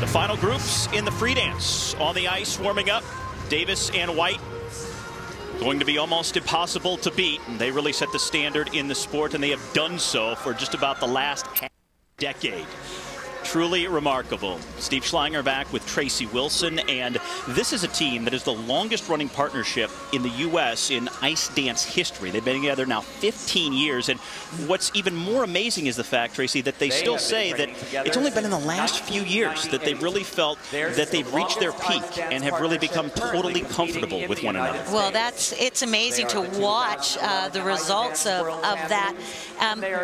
The final groups in the free dance on the ice warming up. Davis and White going to be almost impossible to beat. And they really set the standard in the sport, and they have done so for just about the last decade. Truly remarkable. Steve Schlanger back with Tracy Wilson, and this is a team that is the longest running partnership in the U.S. in ice dance history. They've been together now 15 years, and what's even more amazing is the fact, Tracy, that they still say that it's only been in the last few years that they've really felt that they've reached their peak and have really become totally comfortable with one another. Well, it's amazing to watch the results of that.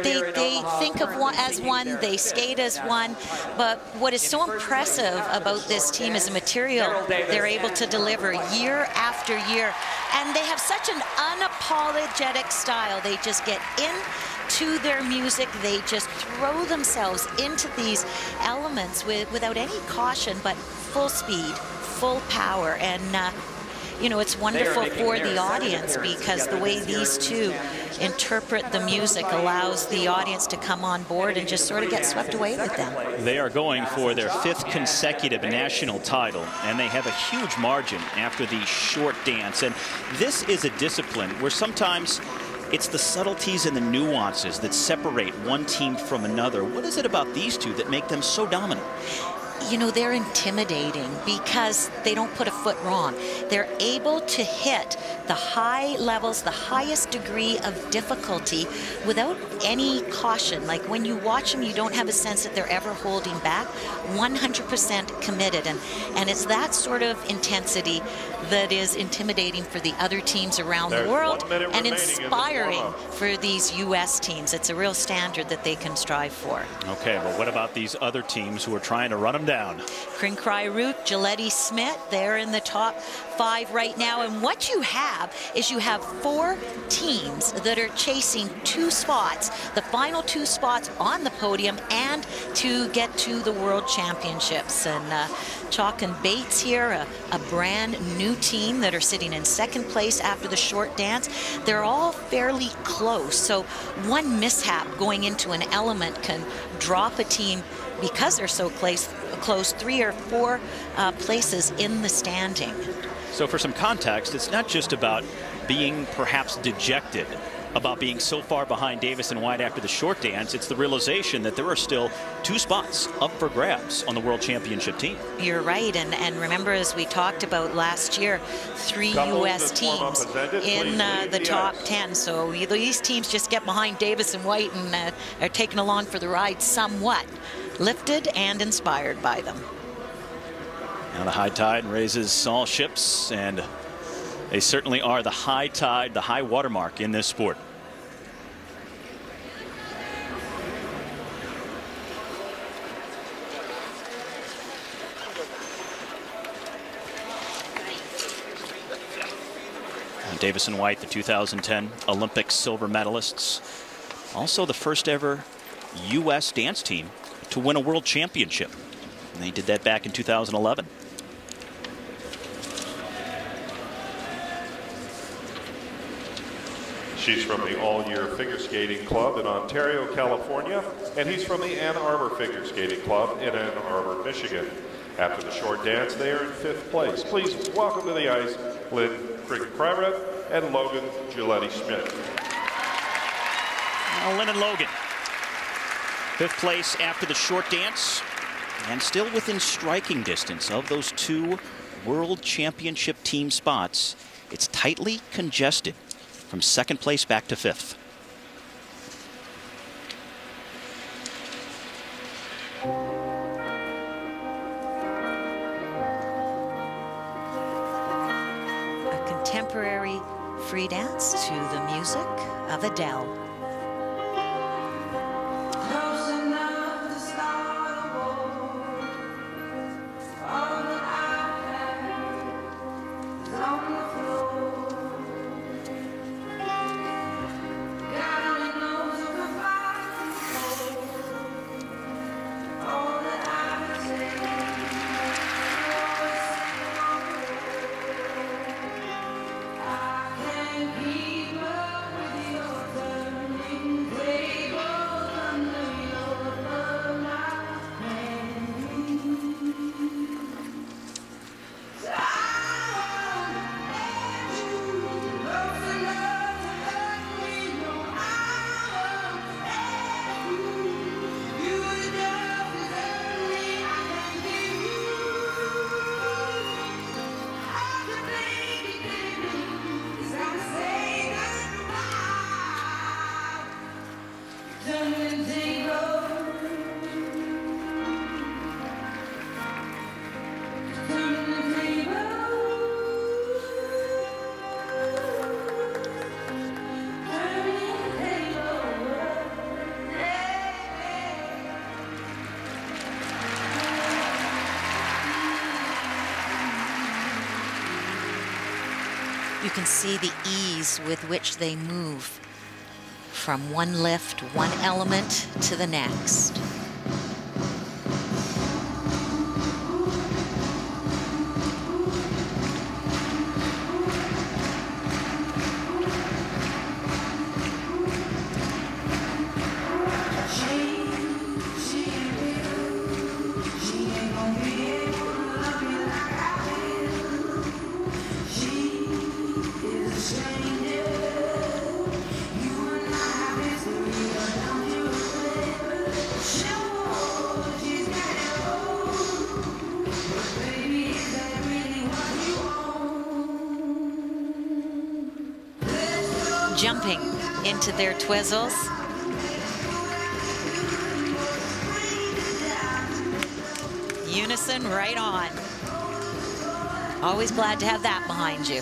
They think of one as one, they skate as one. But what is so impressive about this team is the material they're able to deliver year after year. And they have such an unapologetic style. They just get into their music. They just throw themselves into these elements without any caution, but full speed, full power. And you know, it's wonderful for the audience because the way these two interpret the music allows the audience to come on board and just sort of get swept away with them. They are going for their 5th consecutive national title, and they have a huge margin after the short dance. And this is a discipline where sometimes it's the subtleties and the nuances that separate one team from another. What is it about these two that make them so dominant? You know, they're intimidating because they don't put a foot wrong. They're able to hit the high levels, the highest degree of difficulty without any caution. Like when you watch them, you don't have a sense that they're ever holding back. 100% committed. And it's that sort of intensity that is intimidating for the other teams around the world and inspiring for these U.S. teams. It's a real standard that they can strive for. Okay, well, what about these other teams who are trying to run them down? Krincroi-Root, Gillette Smith, they're in the top 5 right now. And what you have is you have 4 teams that are chasing 2 spots, the final 2 spots on the podium, and to get to the World Championships. And Chalk and Bates here, a brand new team that are sitting in 2nd place after the short dance. They're all fairly close. So one mishap going into an element can drop a team because they're so close 3 or 4 places in the standing. So for some context, it's not just about being perhaps dejected about being so far behind Davis and White after the short dance. It's the realization that there are still 2 spots up for grabs on the World Championship team. You're right, and remember, as we talked about last year, 3 U.S. teams in the top 10. So these teams just get behind Davis and White and are taken along for the ride somewhat, lifted and inspired by them. Now the high tide raises all ships, and they certainly are the high tide, the high watermark in this sport. And Davis and White, the 2010 Olympic silver medalists, also the first ever U.S. dance team to win a world championship. And they did that back in 2011. She's from the All-Year Figure Skating Club in Ontario, California, and he's from the Ann Arbor Figure Skating Club in Ann Arbor, Michigan. After the short dance, they are in 5th place. Please welcome to the ice, Lynn Krincroi-Root and Logan Gillette Schmidt. Lynn and Logan, 5th place after the short dance, and still within striking distance of those 2 World Championship team spots. It's tightly congested from 2nd place back to 5th. A contemporary free dance to the music of Adele. You can see the ease with which they move from one lift, one element to the next. Jumping into their twizzles. Unison right on. Always glad to have that behind you.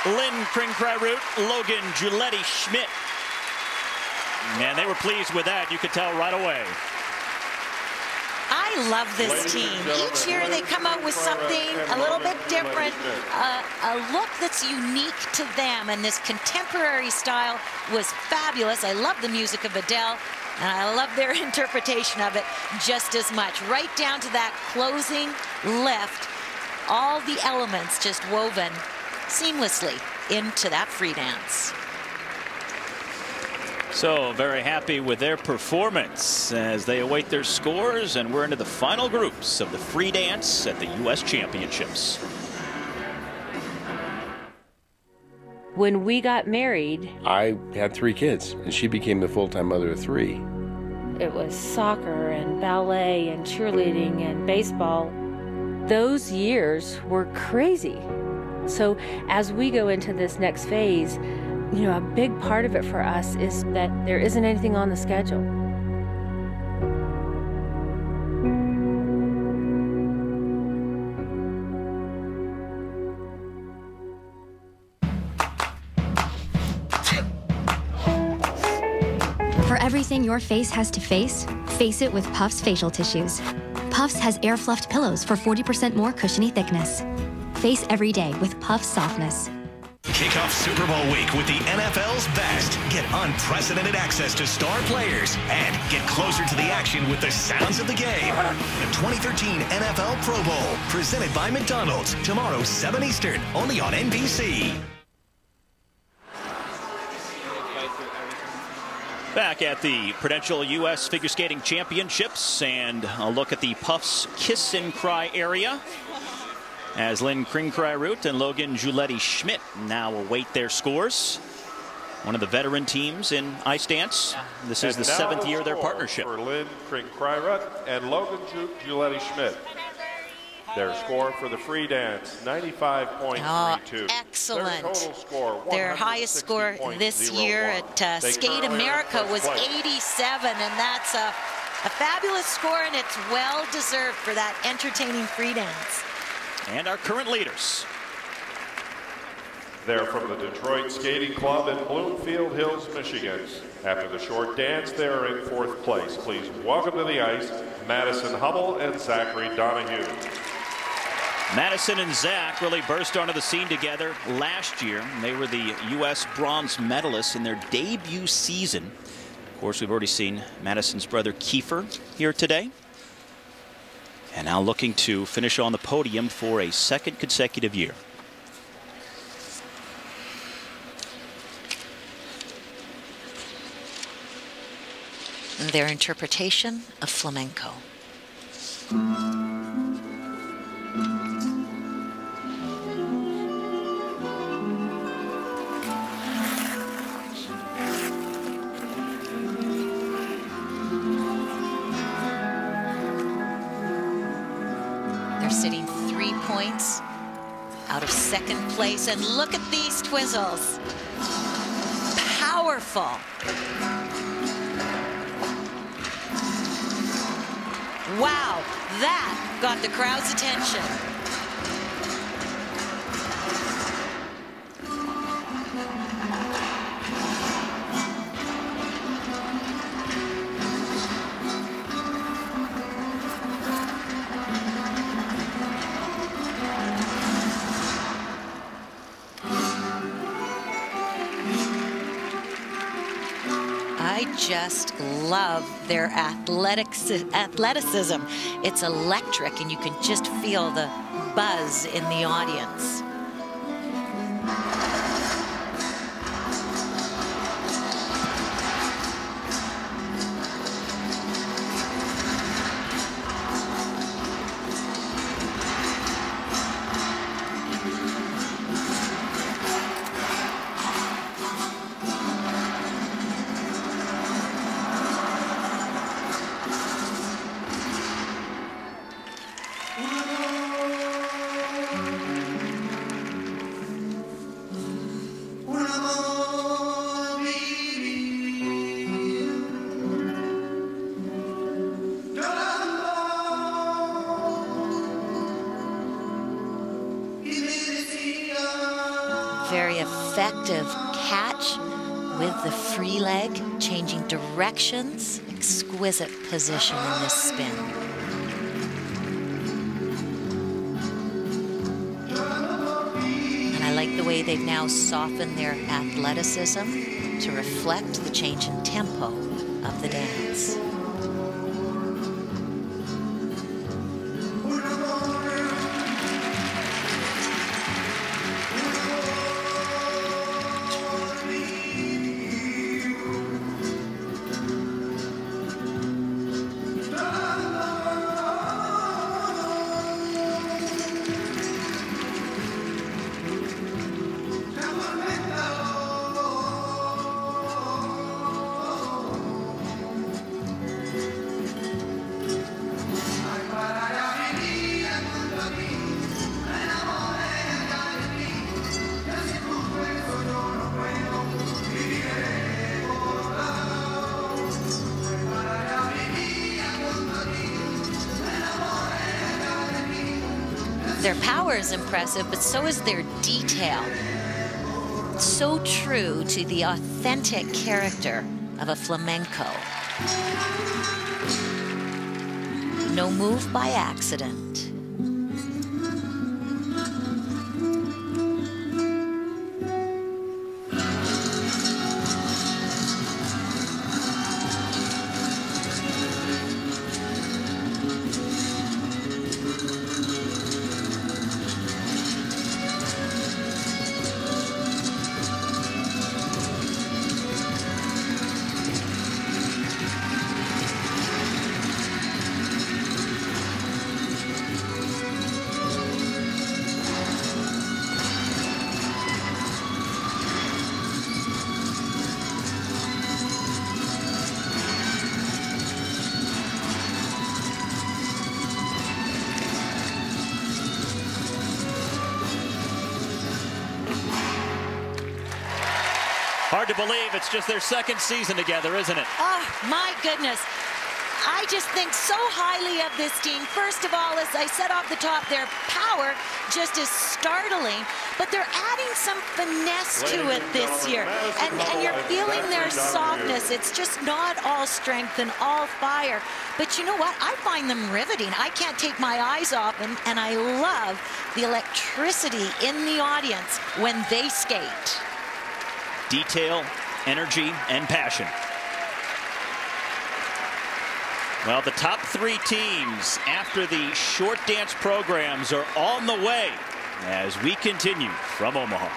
Lynn Krinkry-Root, Logan Giuletti-Schmidt. And they were pleased with that, you could tell right away. I love this team. Each year they come out with something a little bit different, a look that's unique to them, and this contemporary style was fabulous. I love the music of Adele, and I love their interpretation of it just as much. Right down to that closing lift, all the elements just woven seamlessly into that free dance. So very happy with their performance as they await their scores, and we're into the final groups of the free dance at the U.S. Championships. When we got married, I had 3 kids, and she became the full-time mother of 3. It was soccer and ballet and cheerleading and baseball. Those years were crazy. So as we go into this next phase, you know, a big part of it for us is that there isn't anything on the schedule. For everything your face has to face it with Puffs facial tissues. Puffs has air fluffed pillows for 40% more cushiony thickness. Face every day with Puffs softness. Kick off Super Bowl week with the NFL's best. Get unprecedented access to star players and get closer to the action with the sounds of the game. The 2013 NFL Pro Bowl, presented by McDonald's, tomorrow 7 Eastern, only on NBC. Back at the Prudential U.S. Figure Skating Championships, and a look at the Puffs Kiss and Cry area, as Lynn Krinkry-Root and Logan Giuletti-Schmidt now await their scores. One of the veteran teams in ice dance. This is the 7th year of their partnership. For Lynn Krinkry-Root and Logan Giuletti-Schmidt. Their score for the free dance, 95.32. Oh, excellent. Their highest score this year at Skate America was 87, and that's a fabulous score, and it's well deserved for that entertaining free dance. And our current leaders. They're from the Detroit Skating Club in Bloomfield Hills, Michigan. After the short dance, they are in 4th place. Please welcome to the ice Madison Hubble and Zachary Donahue. Madison and Zach really burst onto the scene together last year. They were the U.S. bronze medalists in their debut season. Of course, we've already seen Madison's brother Kiefer here today. And now looking to finish on the podium for a 2nd consecutive year. Their interpretation of flamenco. They're sitting 3 points out of 2nd place, and look at these twizzles. Powerful. Wow, that got the crowd's attention. I just love their athleticism. It's electric, and you can just feel the buzz in the audience. Very effective catch with the free leg, changing directions. Exquisite position in this spin. And I like the way they've now softened their athleticism to reflect the change in tempo of the dance. Their power is impressive, but so is their detail. So true to the authentic character of a flamenco. No move by accident. Hard to believe it's just their 2nd season together, isn't it? Oh, my goodness. I just think so highly of this team. First of all, as I said off the top, their power just is startling, but they're adding some finesse to it this year. And you're feeling their softness. It's just not all strength and all fire. But you know what? I find them riveting. I can't take my eyes off them, and I love the electricity in the audience when they skate. Detail, energy, and passion. Well, the top 3 teams after the short dance programs are on the way as we continue from Omaha.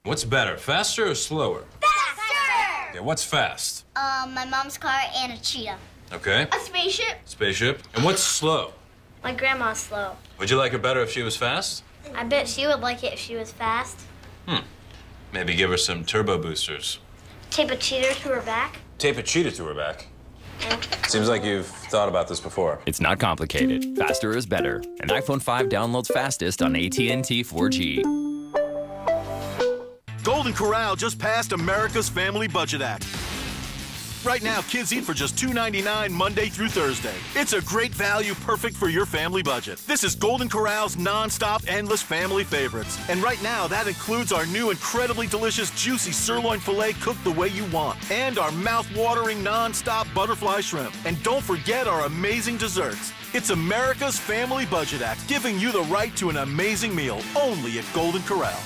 What's better, faster or slower? Faster! Okay, what's fast? My mom's car and a cheetah. Okay. A spaceship. Spaceship. And what's slow? My grandma's slow. Would you like it better if she was fast? I bet she would like it if she was fast. Maybe give her some turbo boosters. Tape a cheetah to her back. Tape a cheetah to her back. Yeah. Seems like you've thought about this before. It's not complicated. Faster is better. An iPhone 5 downloads fastest on AT&T 4G. Golden Corral just passed America's Family Budget Act. Right now, kids eat for just $2.99 Monday through Thursday. It's a great value, perfect for your family budget. This is Golden Corral's non-stop, endless family favorites. And right now, that includes our new incredibly delicious, juicy sirloin filet cooked the way you want, and our mouth-watering, non-stop butterfly shrimp. And don't forget our amazing desserts. It's America's Family Budget Act, giving you the right to an amazing meal, only at Golden Corral.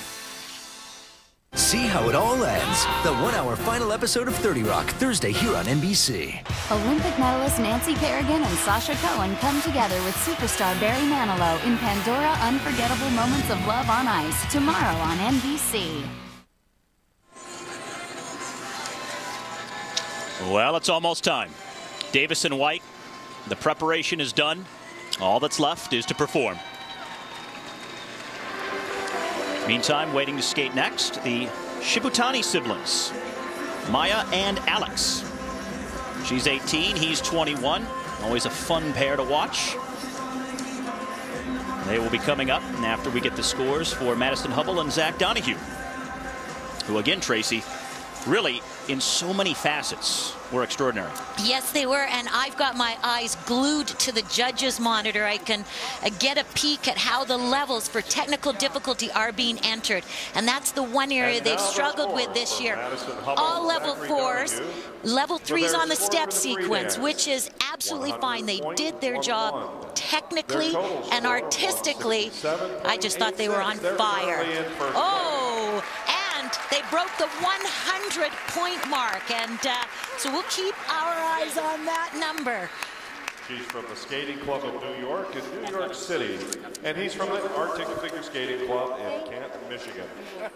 See how it all ends. The 1-hour final episode of 30 Rock, Thursday here on NBC. Olympic medalist Nancy Kerrigan and Sasha Cohen come together with superstar Barry Manilow in Pandora Unforgettable Moments of Love on Ice, tomorrow on NBC. Well, it's almost time. Davis and White, the preparation is done. All that's left is to perform. Meantime, waiting to skate next, the Shibutani siblings, Maya and Alex. She's 18, he's 21. Always a fun pair to watch. They will be coming up after we get the scores for Madison Hubble and Zach Donahue, who again, Tracy, really in so many facets were extraordinary. Yes, they were, and I've got my eyes glued to the judges' monitor. I can get a peek at how the levels for technical difficulty are being entered, and that's the one area they've struggled with this year. All level 4s, level 3s on the step sequence, which is absolutely fine. They did their job technically and artistically. I just thought they were on fire. Oh, and they broke the 100-point mark, and so we'll keep our eyes on that number. She's from the Skating Club of New York in New York City, and he's from the Arctic Figure Skating Club in Canton, Michigan.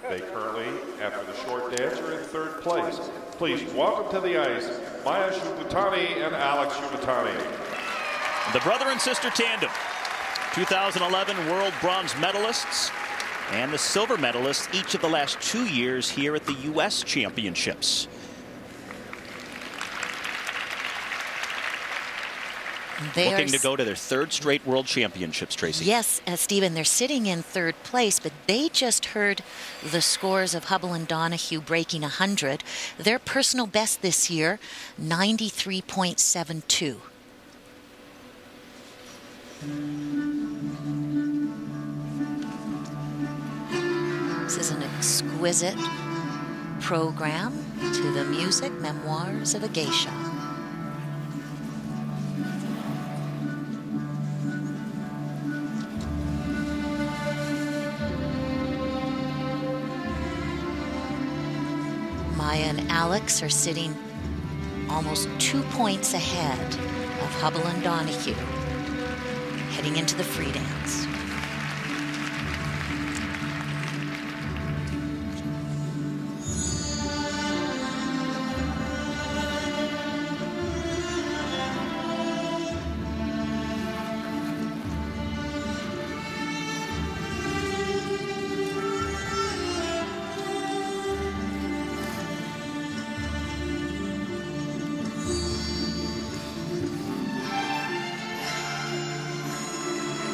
They currently, after the short dance, are in 3rd place. Please welcome to the ice, Maya Shibutani and Alex Shibutani. The brother and sister tandem, 2011 world bronze medalists and the silver medalists each of the last 2 years here at the U.S. Championships. Looking to go to their 3rd straight world championships, Tracy. Yes, Stephen, they're sitting in 3rd place, but they just heard the scores of Hubble and Donahue breaking 100. Their personal best this year, 93.72. This is an exquisite program to the music Memoirs of a Geisha. Maya and Alex are sitting almost 2 points ahead of Hubble and Donahue, heading into the free dance.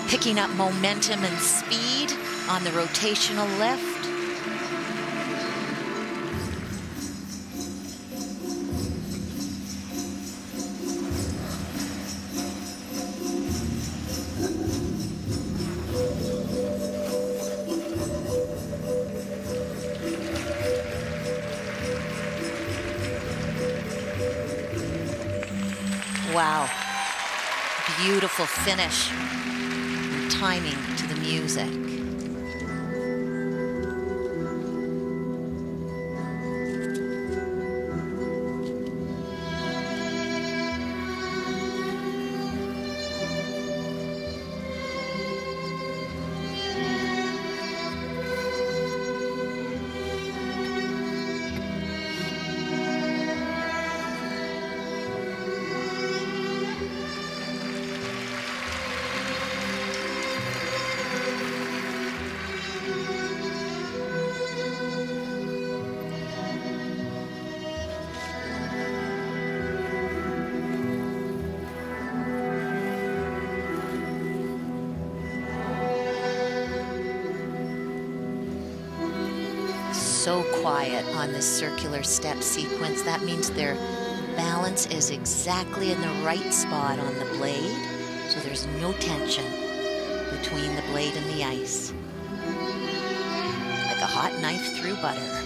Picking up momentum and speed on the rotational lift. Wow. Beautiful finish and timing to the music. So quiet on this circular step sequence. That means their balance is exactly in the right spot on the blade, so there's no tension between the blade and the ice. Like a hot knife through butter.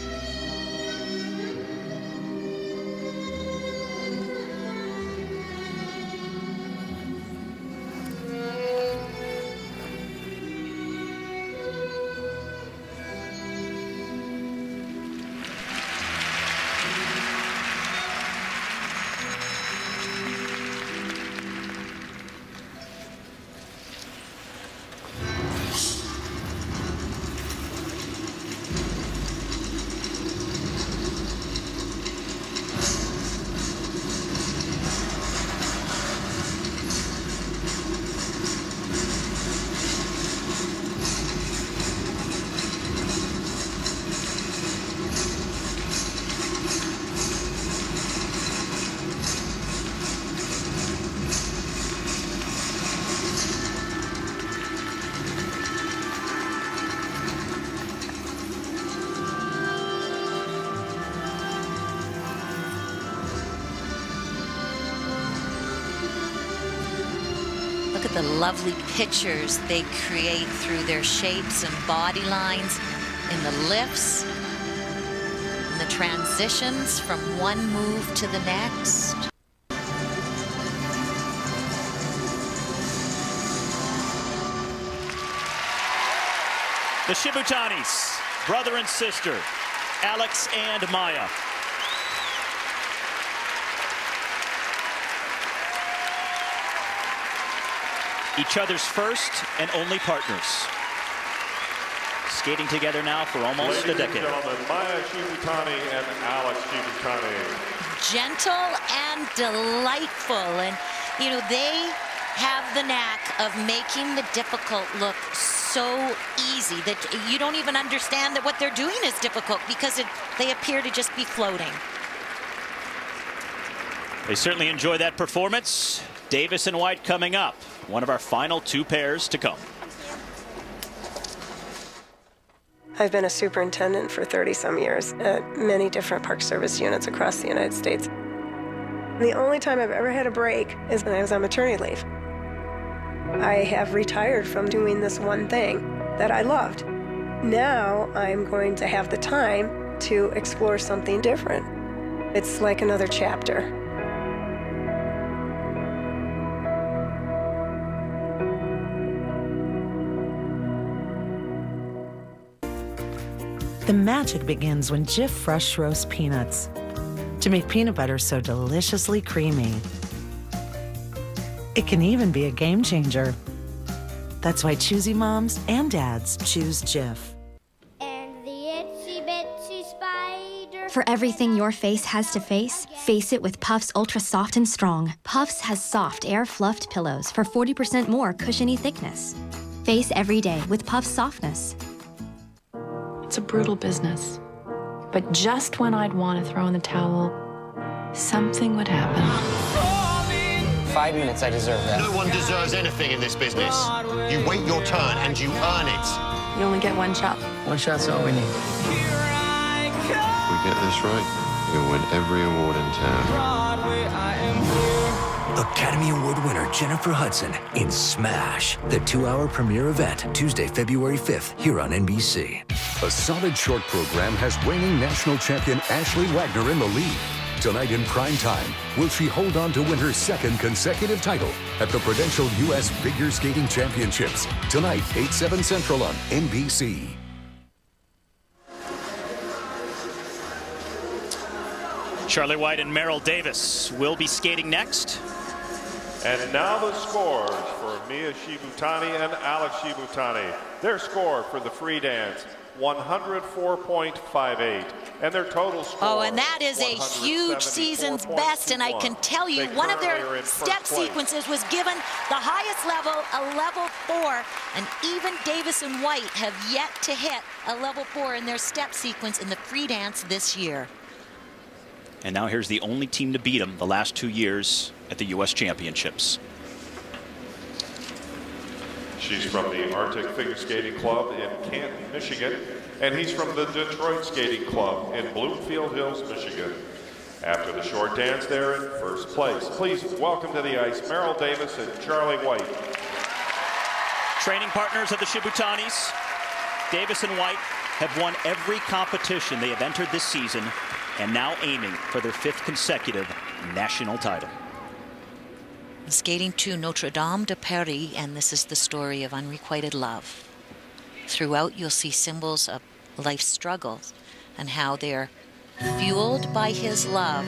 Look at the lovely pictures they create through their shapes and body lines in the lifts and the transitions from one move to the next. The Shibutanis, brother and sister, Alex and Maya. Each other's first and only partners. Skating together now for almost a decade. Ladies and gentlemen, Maya Shibutani and Alex Shibutani. Gentle and delightful, and you know, they have the knack of making the difficult look so easy that you don't even understand that what they're doing is difficult because they appear to just be floating. They certainly enjoy that performance. Davis and White coming up. One of our final two pairs to come. I've been a superintendent for 30-some years at many different Park Service units across the United States. The only time I've ever had a break is when I was on maternity leave. I have retired from doing this one thing that I loved. Now I'm going to have the time to explore something different. It's like another chapter. The magic begins when Jif Fresh roasts peanuts to make peanut butter so deliciously creamy. It can even be a game changer. That's why choosy moms and dads choose Jif. And the itsy bitsy spider. For everything your face has to face it with Puffs Ultra Soft and Strong. Puffs has soft, air-fluffed pillows for 40% more cushiony thickness. Face every day with Puffs Softness. It's a brutal business. But just when I'd want to throw in the towel, something would happen. 5 minutes, I deserve that. No one deserves anything in this business. You wait your turn and you earn it. You only get one shot. One shot's all we need. If we get this right, you'll win every award in town. Academy Award winner Jennifer Hudson in Smash, the 2-hour premiere event, Tuesday, February 5th, here on NBC. A solid short program has reigning national champion Ashley Wagner in the lead. Tonight in prime time, will she hold on to win her second consecutive title at the Prudential U.S. Figure Skating Championships? Tonight, 8/7 Central on NBC. Charlie White and Merrill Davis will be skating next. And now the scores for Mia Shibutani and Alex Shibutani. Their score for the free dance, 104.58. And their total score. Oh, and that is a huge season's best. And I can tell you, one of their step sequences was given the highest level, a level 4. And even Davis and White have yet to hit a level 4 in their step sequence in the free dance this year. And now here's the only team to beat them the last 2 years at the U.S. Championships. She's from the Arctic Figure Skating Club in Canton, Michigan, and he's from the Detroit Skating Club in Bloomfield Hills, Michigan. After the short dance, they're in first place. Please welcome to the ice Merrill Davis and Charlie White. Training partners of the Shibutanis, Davis and White have won every competition they have entered this season, and now aiming for their 5th consecutive national title. Skating to Notre Dame de Paris, and this is the story of unrequited love. Throughout, you'll see symbols of life's struggles and how they're fueled by his love.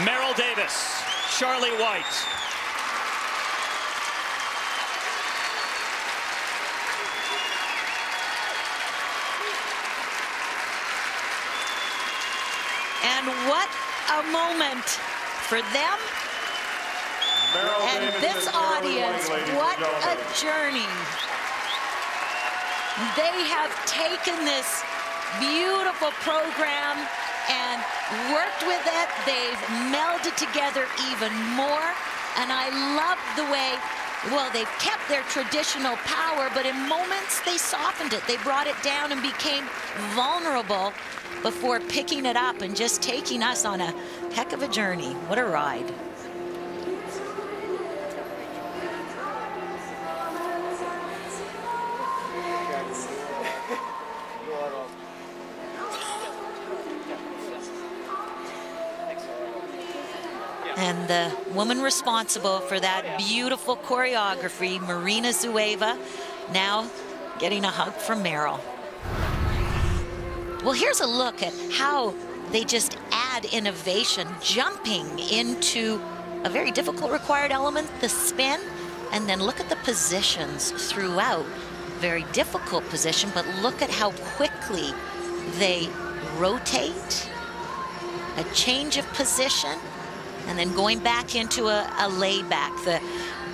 Merrill Davis, Charlie White. And what a moment for them and this audience. What a journey. They have taken this beautiful program and worked with it. They've melded together even more. And I love the way, well, they've kept their traditional power, but in moments they softened it. They brought it down and became vulnerable before picking it up and just taking us on a heck of a journey. What a ride. And the woman responsible for that beautiful choreography, Marina Zueva, now getting a hug from Merrill. Well, here's a look at how they just add innovation, jumping into a very difficult required element, the spin, and then look at the positions throughout. Very difficult position, but look at how quickly they rotate, a change of position, and then going back into a layback. The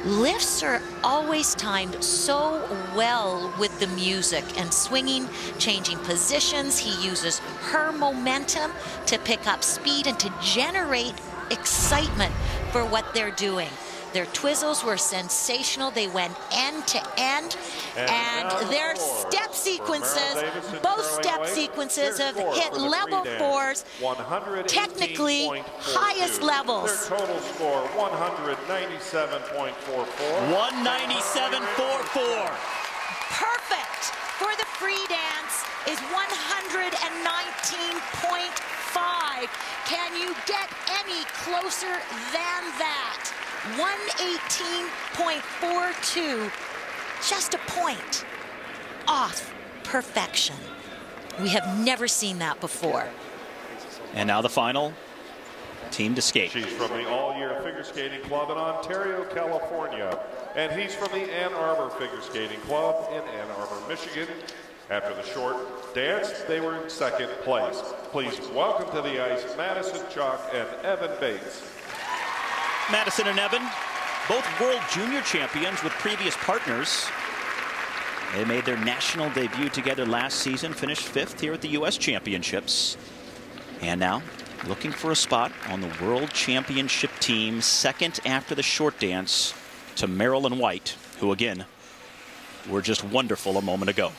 lifts are always timed so well with the music and swinging, changing positions. He uses her momentum to pick up speed and to generate excitement for what they're doing. Their twizzles were sensational. They went end to end. And their step sequences, both step sequences have hit level 4s, technically highest levels. Their total score, 197.44. 197.44. Perfect for the free dance is 119.5. Can you get any closer than that? 118.42, just a point off perfection. We have never seen that before. And now the final team to skate. She's from the All-Year Figure Skating Club in Ontario, California. And he's from the Ann Arbor Figure Skating Club in Ann Arbor, Michigan. After the short dance, they were in second place. Please welcome to the ice Madison Chalk and Evan Bates. Madison and Evan, both world junior champions with previous partners. They made their national debut together last season, finished 5th here at the U.S. Championships. And now looking for a spot on the World Championship team, second after the short dance to Merrill and White, who again were just wonderful a moment ago.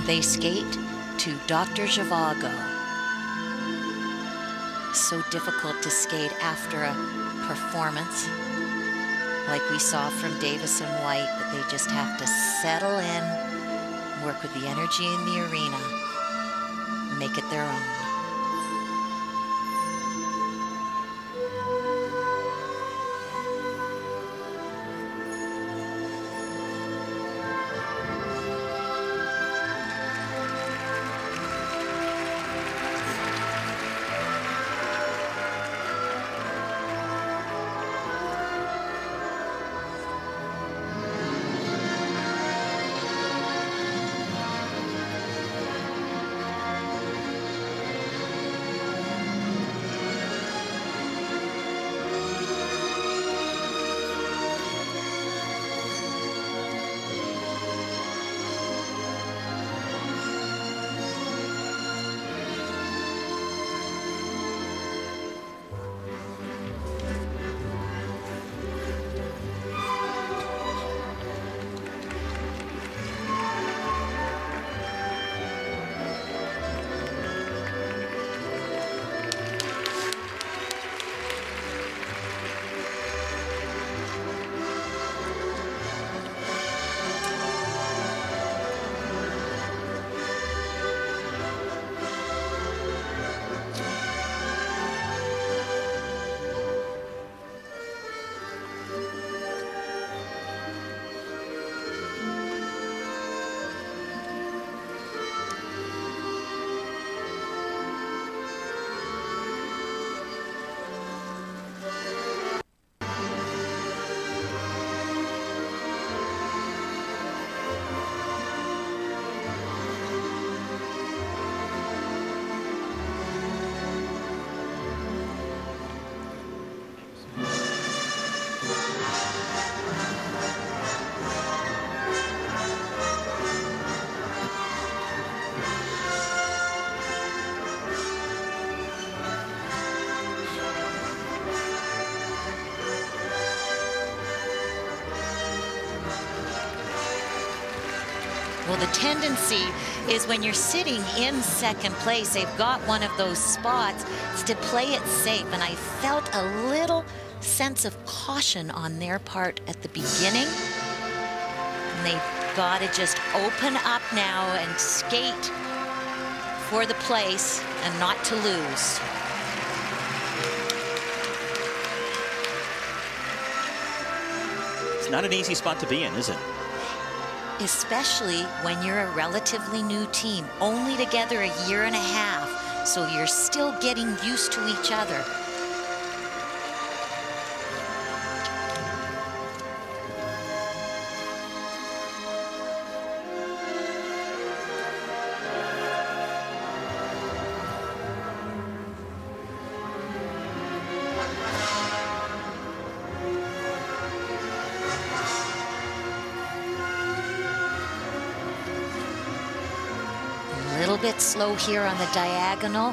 They skate to Dr. Zhivago. So difficult to skate after a performance like we saw from Davis and White, but they just have to settle in, work with the energy in the arena, make it their own. Well, the tendency is when you're sitting in second place, they've got one of those spots, is to play it safe. And I felt a little sense of caution on their part at the beginning. And they've got to just open up now and skate for the place and not to lose. It's not an easy spot to be in, is it? Especially when you're a relatively new team, only together a year and a half, so you're still getting used to each other. A little bit slow here on the diagonal.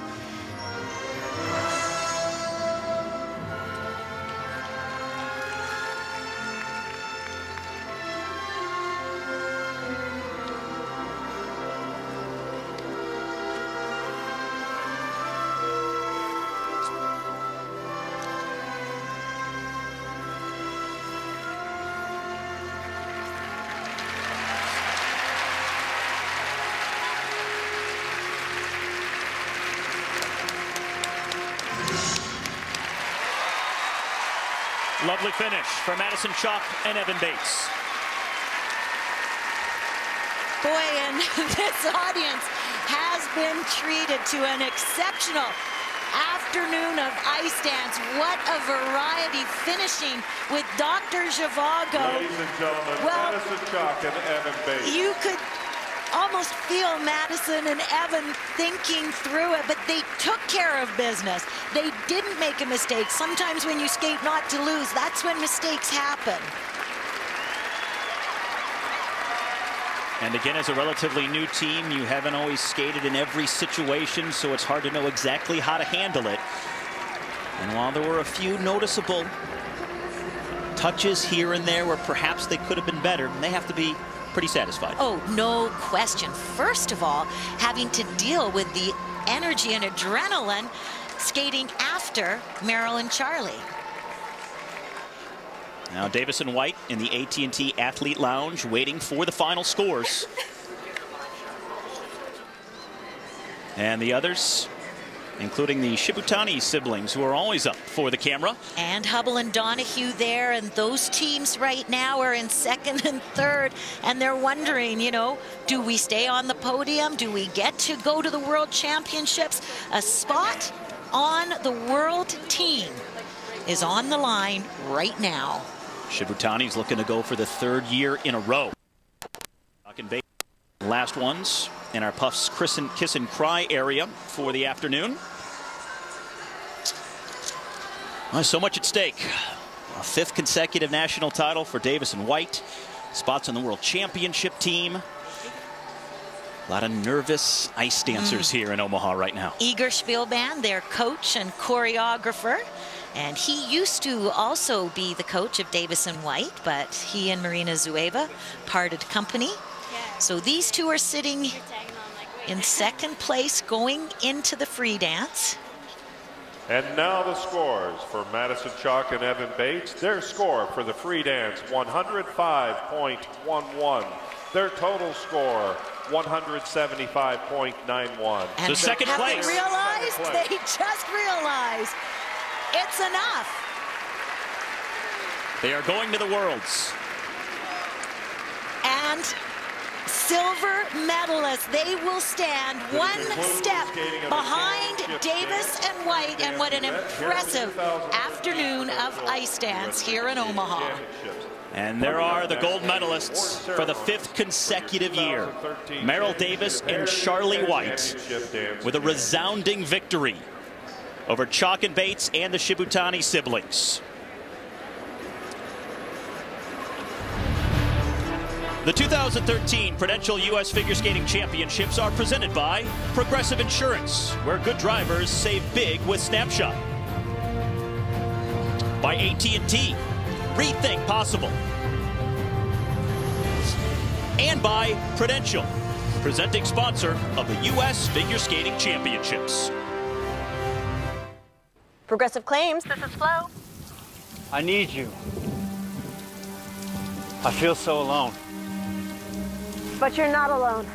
Lovely finish for Madison Chock and Evan Bates. Boy, and this audience has been treated to an exceptional afternoon of ice dance. What a variety, finishing with Dr. Zhivago. Ladies and gentlemen, well, Madison Chock and Evan Bates. You could almost feel Madison and Evan thinking through it, but they took care of business. They didn't make a mistake. Sometimes when you skate not to lose, that's when mistakes happen. And again, as a relatively new team, you haven't always skated in every situation, so it's hard to know exactly how to handle it. And while there were a few noticeable touches here and there where perhaps they could have been better, they have to be pretty satisfied. Oh, no question. First of all, having to deal with the energy and adrenaline skating after Merrill and Charlie. Now Davis and White in the AT&T Athlete Lounge waiting for the final scores. And the others, including the Shibutani siblings, who are always up for the camera. And Hubble and Donahue there, and those teams right now are in second and third, and they're wondering, you know, do we stay on the podium? Do we get to go to the World Championships? A spot on the world team is on the line right now. Shibutani's looking to go for the third year in a row. Last ones in our Puffs Kiss and Cry area for the afternoon. Well, so much at stake. A fifth consecutive national title for Davis and White. Spots on the World Championship team. A lot of nervous ice dancers here in Omaha right now. Igor Spielband, their coach and choreographer. And he used to also be the coach of Davis and White, but he and Marina Zueva parted company. So these two are sitting in second place going into the free dance. And now the scores for Madison Chock and Evan Bates. Their score for the free dance, 105.11. Their total score, 175.91. And so second place. They just realized it's enough. They are going to the Worlds. And silver medalists, they will stand one step behind Davis and White, and what an impressive afternoon of ice dance here in Omaha. And there are the gold medalists for the fifth consecutive year. Merrill Davis and Charlie White with a resounding victory over Chock and Bates and the Shibutani siblings. The 2013 Prudential U.S. Figure Skating Championships are presented by Progressive Insurance, where good drivers save big with Snapshot. By AT&T, rethink possible. and by Prudential, presenting sponsor of the U.S. Figure Skating Championships. Progressive Claims, this is Flo. I need you. I feel so alone. But you're not alone.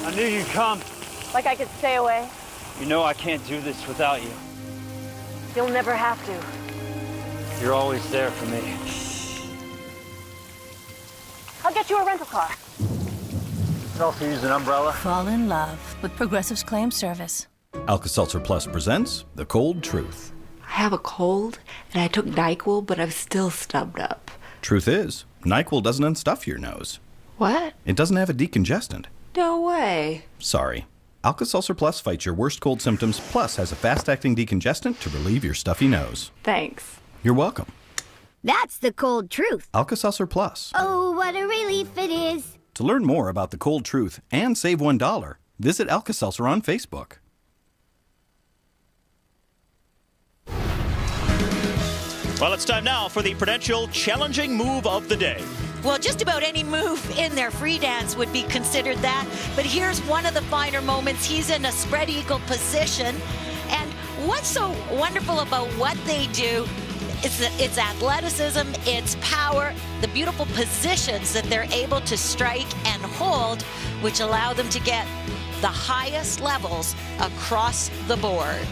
I knew you'd come. Like I could stay away. You know I can't do this without you. You'll never have to. You're always there for me. I'll get you a rental car. Let's also use an umbrella. Fall in love with Progressive's claim service. Alka-Seltzer Plus presents The Cold Truth. I have a cold, and I took NyQuil, but I'm still stubbed up. Truth is, NyQuil doesn't unstuff your nose. What? It doesn't have a decongestant. No way. Sorry. Alka-Seltzer Plus fights your worst cold symptoms, plus has a fast-acting decongestant to relieve your stuffy nose. Thanks. You're welcome. That's the cold truth. Alka-Seltzer Plus. Oh, what a relief it is. To learn more about The Cold Truth and save $1, visit Alka-Seltzer on Facebook. Well, it's time now for the Prudential Challenging Move of the Day. Well, just about any move in their free dance would be considered that. But here's one of the finer moments. He's in a spread eagle position. And what's so wonderful about what they do, it's athleticism, it's power, the beautiful positions that they're able to strike and hold, which allow them to get the highest levels across the board.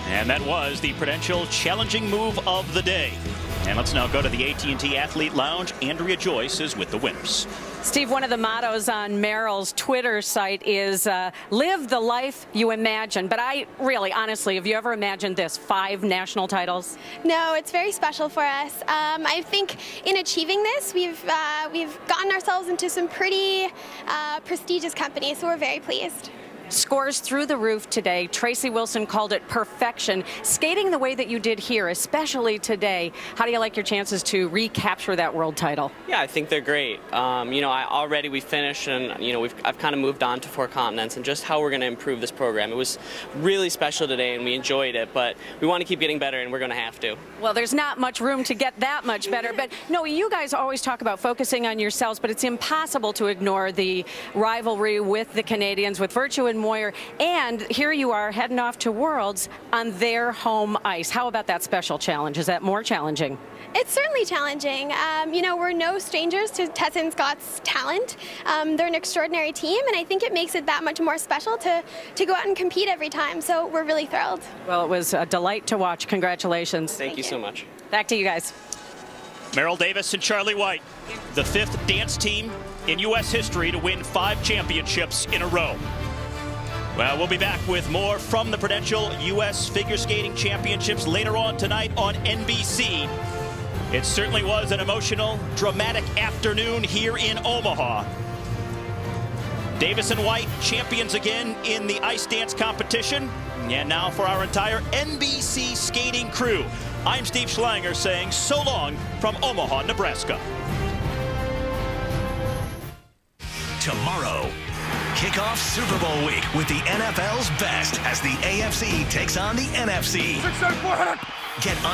And that was the Prudential Challenging Move of the Day. And let's now go to the AT&T Athlete Lounge. Andrea Joyce is with the winners. Steve, one of the mottos on Merrill's Twitter site is live the life you imagine. But honestly, have you ever imagined this, 5 national titles? No, it's very special for us. I think in achieving this, we've gotten ourselves into some pretty prestigious companies, so we're very pleased. Scores through the roof today. Tracy Wilson called it perfection. Skating the way that you did here, especially today, how do you like your chances to recapture that world title? Yeah, I think they're great. We finished, and I've kind of moved on to 4 continents, and just how we're going to improve this program. It was really special today, and we enjoyed it, but we want to keep getting better, and we're going to have to. Well, there's not much room to get that much better, but no, you guys always talk about focusing on yourselves, but it's impossible to ignore the rivalry with the Canadians, with Virtue and Moyer, and here you are heading off to Worlds on their home ice. How about that special challenge? Is that more challenging? It's certainly challenging. We're no strangers to Tessa and Scott's talent. They're an extraordinary team, and I think it makes it that much more special to go out and compete every time, so we're really thrilled. Well, it was a delight to watch. Congratulations. Thank you so much. Back to you guys. Merrill Davis and Charlie White, the 5th dance team in U.S. history to win 5 championships in a row. Well, we'll be back with more from the Prudential U.S. Figure Skating Championships later on tonight on NBC. It certainly was an emotional, dramatic afternoon here in Omaha. Davis and White, champions again in the ice dance competition. And now for our entire NBC skating crew, I'm Steve Schlanger saying so long from Omaha, Nebraska. Tomorrow, kick off Super Bowl week with the NFL's best as the AFC takes on the NFC. Get on